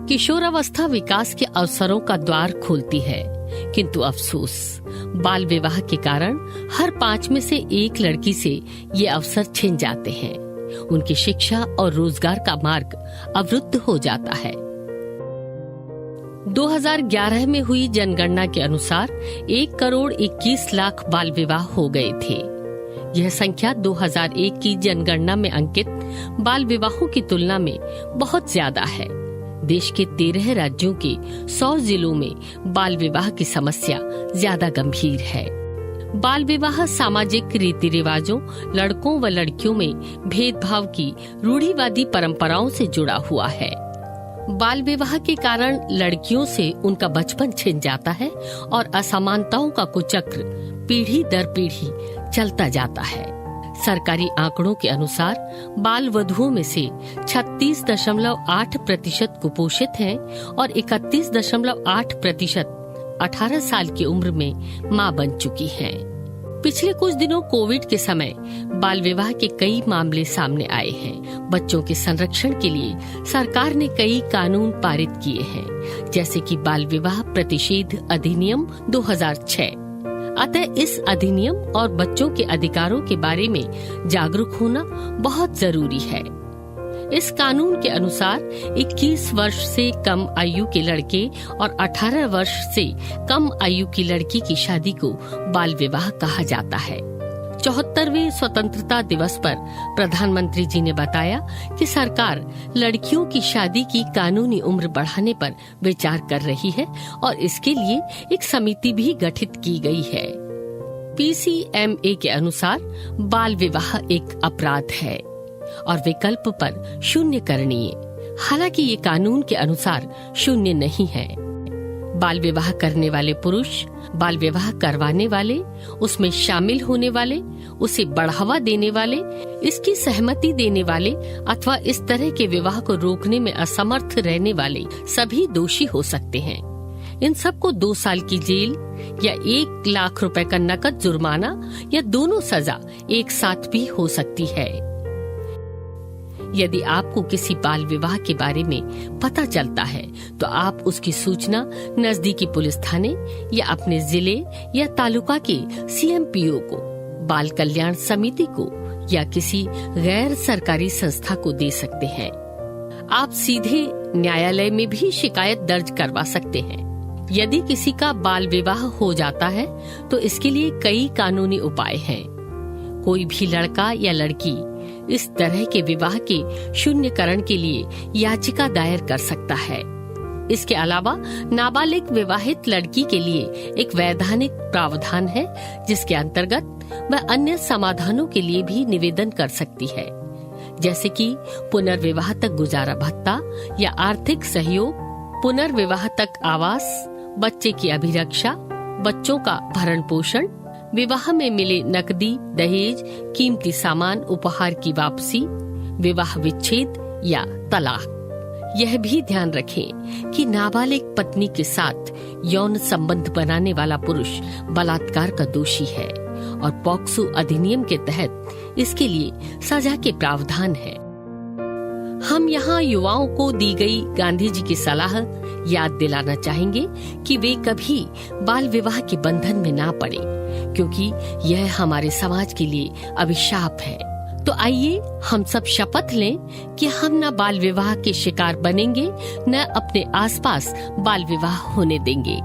किशोरावस्था विकास के अवसरों का द्वार खोलती है, किंतु अफसोस, बाल विवाह के कारण हर 5 में से 1 लड़की से ये अवसर छिन जाते हैं। उनकी शिक्षा और रोजगार का मार्ग अवरुद्ध हो जाता है। 2011 में हुई जनगणना के अनुसार 1,21,00,000 बाल विवाह हो गए थे। यह संख्या 2001 की जनगणना में अंकित बाल विवाहों की तुलना में बहुत ज्यादा है। देश के 13 राज्यों के 100 जिलों में बाल विवाह की समस्या ज्यादा गंभीर है। बाल विवाह सामाजिक रीति रिवाजों, लड़कों व लड़कियों में भेदभाव की रूढ़िवादी परंपराओं से जुड़ा हुआ है। बाल विवाह के कारण लड़कियों से उनका बचपन छिन जाता है और असमानताओं का कुचक्र पीढ़ी दर पीढ़ी चलता जाता है। सरकारी आंकड़ों के अनुसार बाल वधुओं में से 36.8% कुपोषित हैं और 31.8% 18 साल की उम्र में मां बन चुकी हैं। पिछले कुछ दिनों कोविड के समय बाल विवाह के कई मामले सामने आए हैं। बच्चों के संरक्षण के लिए सरकार ने कई कानून पारित किए हैं, जैसे कि बाल विवाह प्रतिषेध अधिनियम 2006। अतः इस अधिनियम और बच्चों के अधिकारों के बारे में जागरूक होना बहुत जरूरी है। इस कानून के अनुसार 21 वर्ष से कम आयु के लड़के और 18 वर्ष से कम आयु की लड़की की शादी को बाल विवाह कहा जाता है। 74वें स्वतंत्रता दिवस पर प्रधानमंत्री जी ने बताया कि सरकार लड़कियों की शादी की कानूनी उम्र बढ़ाने पर विचार कर रही है और इसके लिए एक समिति भी गठित की गई है। PCMA के अनुसार बाल विवाह एक अपराध है और विकल्प पर शून्य करणीय। हालांकि ये कानून के अनुसार शून्य नहीं है। बाल विवाह करने वाले पुरुष, बाल विवाह करवाने वाले, उसमें शामिल होने वाले, उसे बढ़ावा देने वाले, इसकी सहमति देने वाले अथवा इस तरह के विवाह को रोकने में असमर्थ रहने वाले सभी दोषी हो सकते हैं। इन सबको 2 साल की जेल या 1 लाख रुपए का नकद जुर्माना या दोनों सजा एक साथ भी हो सकती है। यदि आपको किसी बाल विवाह के बारे में पता चलता है तो आप उसकी सूचना नजदीकी पुलिस थाने या अपने जिले या तालुका के CMPO को, बाल कल्याण समिति को या किसी गैर सरकारी संस्था को दे सकते हैं। आप सीधे न्यायालय में भी शिकायत दर्ज करवा सकते हैं। यदि किसी का बाल विवाह हो जाता है तो इसके लिए कई कानूनी उपाय हैं। कोई भी लड़का या लड़की इस तरह के विवाह के शून्यकरण के लिए याचिका दायर कर सकता है। इसके अलावा नाबालिग विवाहित लड़की के लिए एक वैधानिक प्रावधान है, जिसके अंतर्गत वह अन्य समाधानों के लिए भी निवेदन कर सकती है, जैसे कि पुनर्विवाह तक गुजारा भत्ता या आर्थिक सहयोग, पुनर्विवाह तक आवास, बच्चे की अभिरक्षा, बच्चों का भरण पोषण, विवाह में मिले नकदी, दहेज, कीमती सामान, उपहार की वापसी, विवाह विच्छेद या तलाक। यह भी ध्यान रखें कि नाबालिग पत्नी के साथ यौन संबंध बनाने वाला पुरुष बलात्कार का दोषी है और पॉक्सो अधिनियम के तहत इसके लिए सजा के प्रावधान है। हम यहाँ युवाओं को दी गई गांधी जी की सलाह याद दिलाना चाहेंगे कि वे कभी बाल विवाह के बंधन में ना पड़े, क्योंकि यह हमारे समाज के लिए अभिशाप है। तो आइए हम सब शपथ लें कि हम न बाल विवाह के शिकार बनेंगे, न अपने आसपास बाल विवाह होने देंगे।